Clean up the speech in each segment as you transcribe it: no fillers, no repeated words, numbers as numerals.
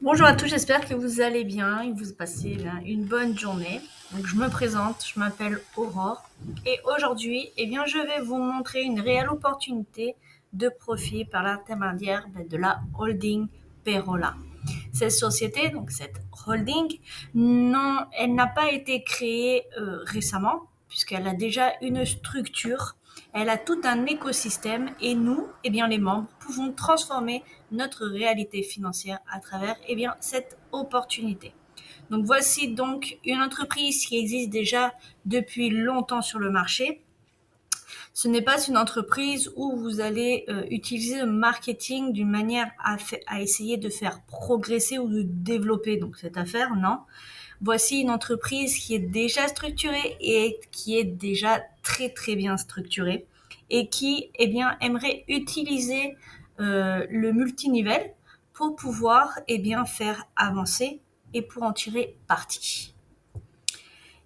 Bonjour à tous, j'espère que vous allez bien et que vous passez une bonne journée. Donc, je me présente, je m'appelle Aurore et aujourd'hui, je vais vous montrer une réelle opportunité de profit par l'intermédiaire de la holding Perola. Cette société, donc cette holding, non, elle n'a pas été créée récemment puisqu'elle a déjà une structure, elle a tout un écosystème et nous, les membres, pouvons transformer notre réalité financière à travers cette opportunité. Donc voici donc une entreprise qui existe déjà depuis longtemps sur le marché. Ce n'est pas une entreprise où vous allez utiliser le marketing d'une manière à essayer de faire progresser ou de développer donc cette affaire, non. Voici une entreprise qui est déjà structurée et qui est déjà très très bien structurée et qui aimerait utiliser le multinivel pour pouvoir faire avancer et pour en tirer parti.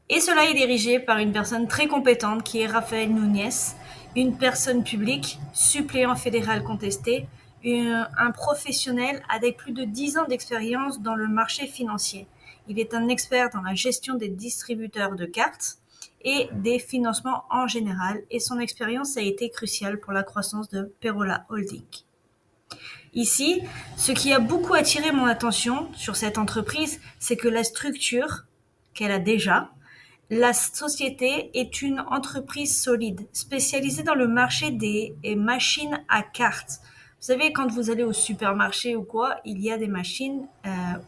Et cela est dirigé par une personne très compétente qui est Raphaël Núñez, une personne publique, suppléant fédéral contesté, un professionnel avec plus de 10 ans d'expérience dans le marché financier. Il est un expert dans la gestion des distributeurs de cartes et des financements en général, et son expérience a été cruciale pour la croissance de Perola Holding. Ici, ce qui a beaucoup attiré mon attention sur cette entreprise, c'est que la structure qu'elle a déjà, la société est une entreprise solide, spécialisée dans le marché des machines à cartes. Vous savez, quand vous allez au supermarché ou quoi, il y a des machines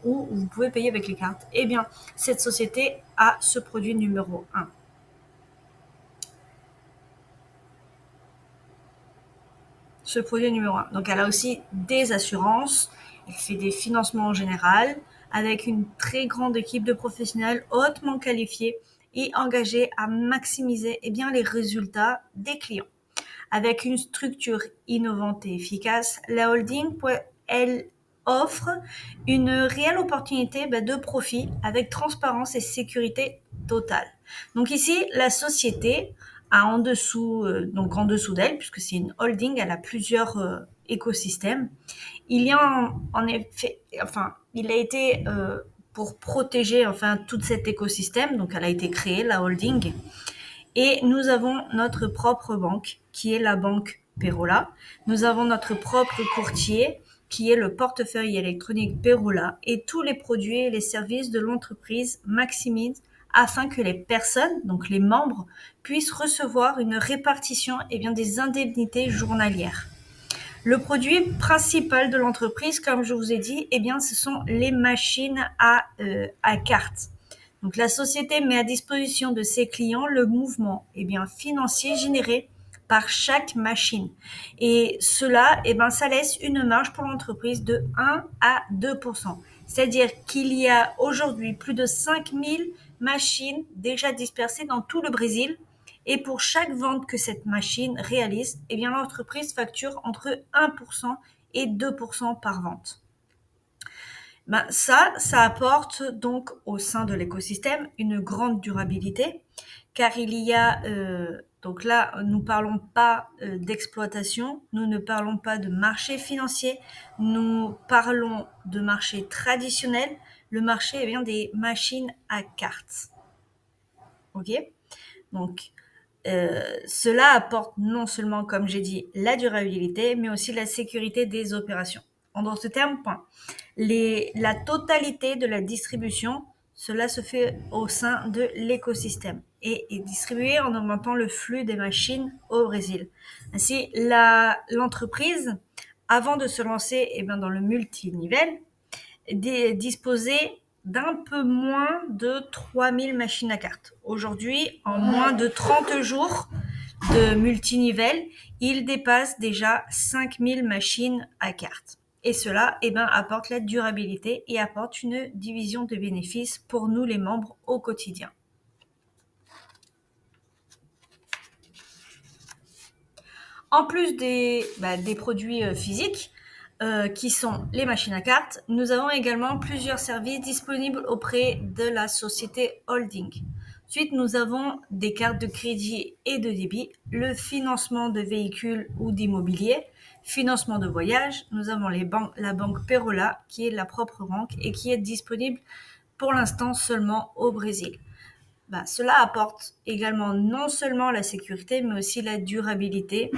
où vous pouvez payer avec les cartes. Eh bien, cette société a ce produit numéro 1. Ce produit numéro 1. Donc, elle a aussi des assurances, elle fait des financements en général, avec une très grande équipe de professionnels hautement qualifiés et engagés à maximiser les résultats des clients. Avec une structure innovante et efficace, la holding, elle offre une réelle opportunité de profit avec transparence et sécurité totale. Donc ici, la société a en dessous, donc en dessous d'elle, puisque c'est une holding, elle a plusieurs écosystèmes. Il y a en effet, il a été pour protéger tout cet écosystème, donc elle a été créée, la holding. Et nous avons notre propre banque, qui est la banque Perola. Nous avons notre propre courtier, qui est le portefeuille électronique Perola, et tous les produits et les services de l'entreprise maximisent afin que les personnes, donc les membres, puissent recevoir une répartition des indemnités journalières. Le produit principal de l'entreprise, comme je vous ai dit, ce sont les machines à cartes. Donc la société met à disposition de ses clients le mouvement financier généré par chaque machine. Et cela, ça laisse une marge pour l'entreprise de 1 à 2%. C'est-à-dire qu'il y a aujourd'hui plus de 5000 machines déjà dispersées dans tout le Brésil. Et pour chaque vente que cette machine réalise, l'entreprise facture entre 1% et 2% par vente. Ça apporte donc au sein de l'écosystème une grande durabilité, car il y a, donc là, nous ne parlons pas d'exploitation, nous ne parlons pas de marché financier, nous parlons de marché traditionnel, le marché des machines à cartes. Ok ? Donc, cela apporte non seulement, comme j'ai dit, la durabilité, mais aussi la sécurité des opérations. En d'autres termes, la totalité de la distribution, cela se fait au sein de l'écosystème et est distribué en augmentant le flux des machines au Brésil. Ainsi, l'entreprise, avant de se lancer dans le multinivel, disposait d'un peu moins de 3000 machines à cartes. Aujourd'hui, en moins de 30 jours de multinivel, il dépasse déjà 5000 machines à cartes. Et cela apporte la durabilité et apporte une division de bénéfices pour nous les membres au quotidien. En plus des produits physiques, qui sont les machines à cartes, nous avons également plusieurs services disponibles auprès de la société holding. Ensuite, nous avons des cartes de crédit et de débit, le financement de véhicules ou d'immobilier, financement de voyage, nous avons la banque Perola, qui est la propre banque et qui est disponible pour l'instant seulement au Brésil. Cela apporte également non seulement la sécurité, mais aussi la durabilité,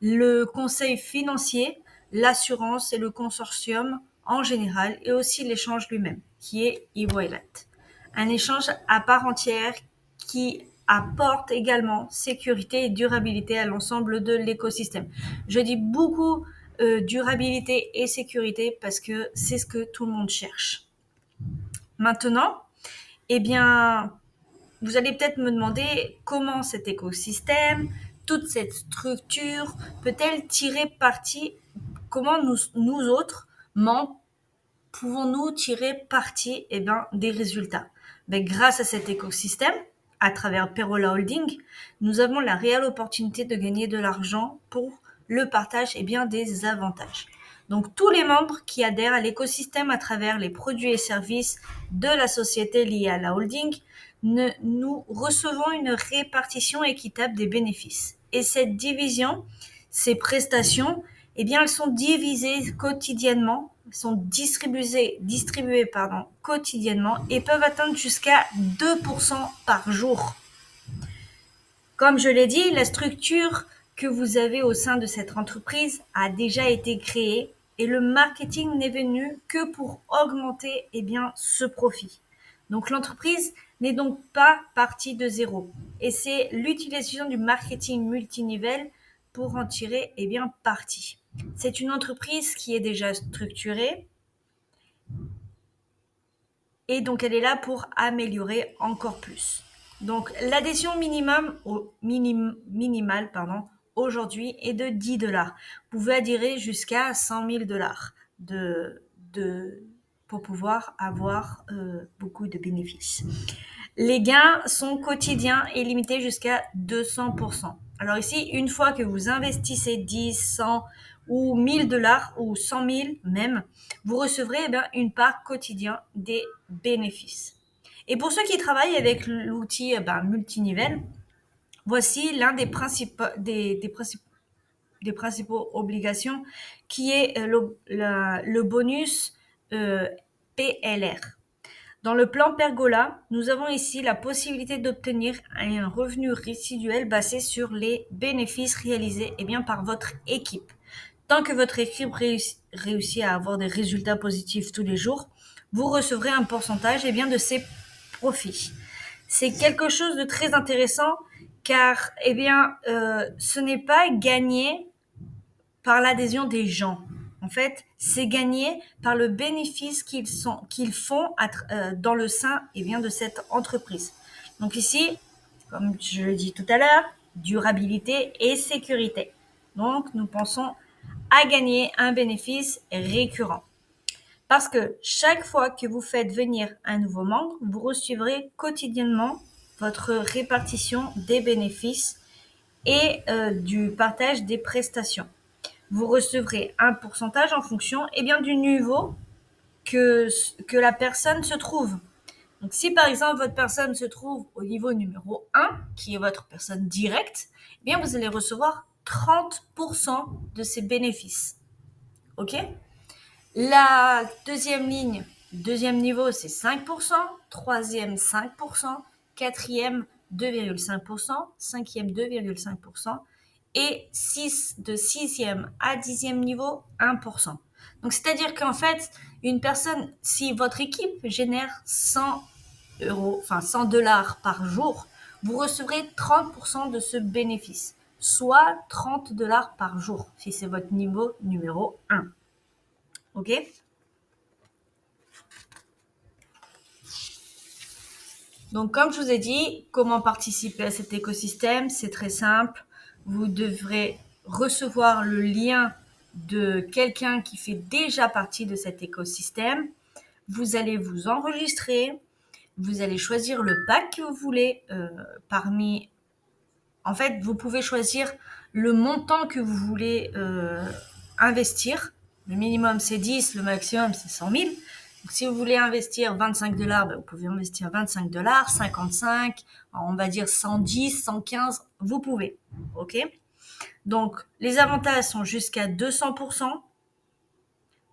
le conseil financier, l'assurance et le consortium en général, et aussi l'échange lui-même, qui est e-wallet. Un échange à part entière qui apporte également sécurité et durabilité à l'ensemble de l'écosystème. Je dis beaucoup durabilité et sécurité parce que c'est ce que tout le monde cherche. Maintenant, eh bien, vous allez peut-être me demander comment cet écosystème, toute cette structure peut-elle tirer parti, comment nous autres, membres, pouvons-nous tirer parti des résultats. Grâce à cet écosystème, à travers Perola Holding, nous avons la réelle opportunité de gagner de l'argent pour le partage des avantages. Donc tous les membres qui adhèrent à l'écosystème à travers les produits et services de la société liée à la holding, nous recevons une répartition équitable des bénéfices. Et cette division, ces prestations, elles sont divisées quotidiennement, sont distribuées quotidiennement et peuvent atteindre jusqu'à 2% par jour. Comme je l'ai dit, la structure que vous avez au sein de cette entreprise a déjà été créée et le marketing n'est venu que pour augmenter ce profit. Donc l'entreprise n'est donc pas partie de zéro et c'est l'utilisation du marketing multinivel pour en tirer parti. C'est une entreprise qui est déjà structurée et donc elle est là pour améliorer encore plus. Donc l'adhésion minimale aujourd'hui est de $10. Vous pouvez adhérer jusqu'à $100,000 pour pouvoir avoir beaucoup de bénéfices. Les gains sont quotidiens et limités jusqu'à 200%. Alors ici, une fois que vous investissez 10, 100 ou $1,000 ou 100,000 même, vous recevrez une part quotidienne des bénéfices. Et pour ceux qui travaillent avec l'outil multinivel, voici l'un des principaux obligations qui est le bonus PLR. Dans le plan Pergola, nous avons ici la possibilité d'obtenir un revenu résiduel basé sur les bénéfices réalisés par votre équipe. Tant que votre équipe réussit à avoir des résultats positifs tous les jours, vous recevrez un pourcentage de ces profits. C'est quelque chose de très intéressant car ce n'est pas gagné par l'adhésion des gens. En fait, c'est gagné par le bénéfice qu'ils font dans le sein de cette entreprise. Donc ici, comme je l'ai dit tout à l'heure, durabilité et sécurité. Donc, nous pensons à gagner un bénéfice récurrent. Parce que chaque fois que vous faites venir un nouveau membre, vous recevrez quotidiennement votre répartition des bénéfices et du partage des prestations. Vous recevrez un pourcentage en fonction du niveau que la personne se trouve. Donc si par exemple votre personne se trouve au niveau numéro 1, qui est votre personne directe, vous allez recevoir 30% de ces bénéfices. Ok ? La deuxième niveau, c'est 5%, troisième 5%, quatrième 2,5%, cinquième 2,5%, et de 6e à 10e niveau, 1%. Donc, c'est-à-dire qu'en fait, une personne, si votre équipe génère $100 par jour, vous recevrez 30% de ce bénéfice, soit $30 par jour, si c'est votre niveau numéro 1. Ok ? Donc, comme je vous ai dit, comment participer à cet écosystème, c'est très simple. Vous devrez recevoir le lien de quelqu'un qui fait déjà partie de cet écosystème. Vous allez vous enregistrer. Vous allez choisir le pack que vous voulez En fait, vous pouvez choisir le montant que vous voulez investir. Le minimum, c'est 10, le maximum, c'est 100,000. Donc, si vous voulez investir $25, vous pouvez investir $25, 55, on va dire 110, 115, vous pouvez. Ok ? Donc, les avantages sont jusqu'à 200%.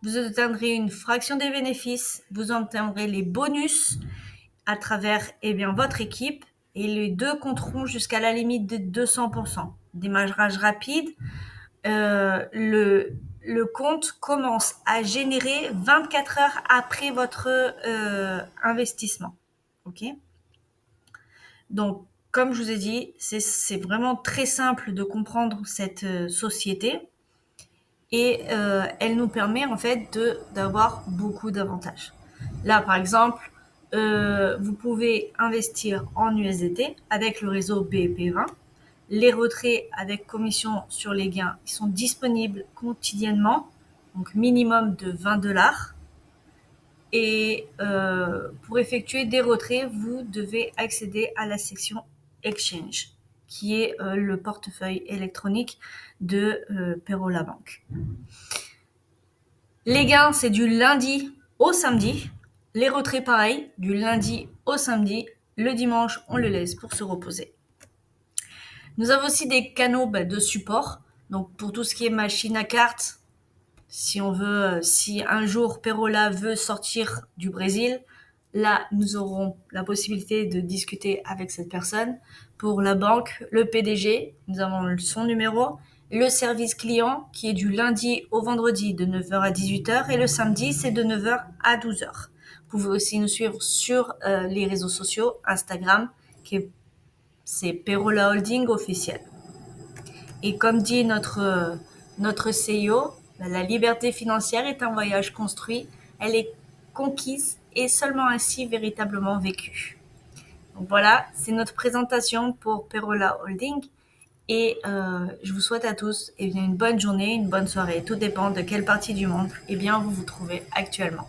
Vous obtiendrez une fraction des bénéfices, vous obtiendrez les bonus à travers votre équipe, et les deux compteront jusqu'à la limite de 200%. Démarrage rapide, le compte commence à générer 24 heures après votre investissement. Ok ? Donc, comme je vous ai dit, c'est vraiment très simple de comprendre cette société, et elle nous permet en fait d'avoir beaucoup d'avantages. Là, par exemple, vous pouvez investir en USDT avec le réseau BEP20. Les retraits avec commission sur les gains, ils sont disponibles quotidiennement, donc minimum de $20. Et pour effectuer des retraits, vous devez accéder à la section Exchange, qui est le portefeuille électronique de Perola Bank. Les gains, c'est du lundi au samedi. Les retraits, pareil, du lundi au samedi. Le dimanche, on le laisse pour se reposer. Nous avons aussi des canaux de support. Donc, pour tout ce qui est machine à cartes, si un jour Perola veut sortir du Brésil, là, nous aurons la possibilité de discuter avec cette personne. Pour la banque, le PDG, nous avons son numéro. Le service client, qui est du lundi au vendredi de 9h à 18h, et le samedi, c'est de 9h à 12h. Vous pouvez aussi nous suivre sur les réseaux sociaux, Instagram, c'est Perola Holding officiel. Et comme dit notre CEO, la liberté financière est un voyage construit, elle est conquise et seulement ainsi véritablement vécue. Donc voilà, c'est notre présentation pour Perola Holding, et je vous souhaite à tous une bonne journée, une bonne soirée. Tout dépend de quelle partie du monde vous vous trouvez actuellement.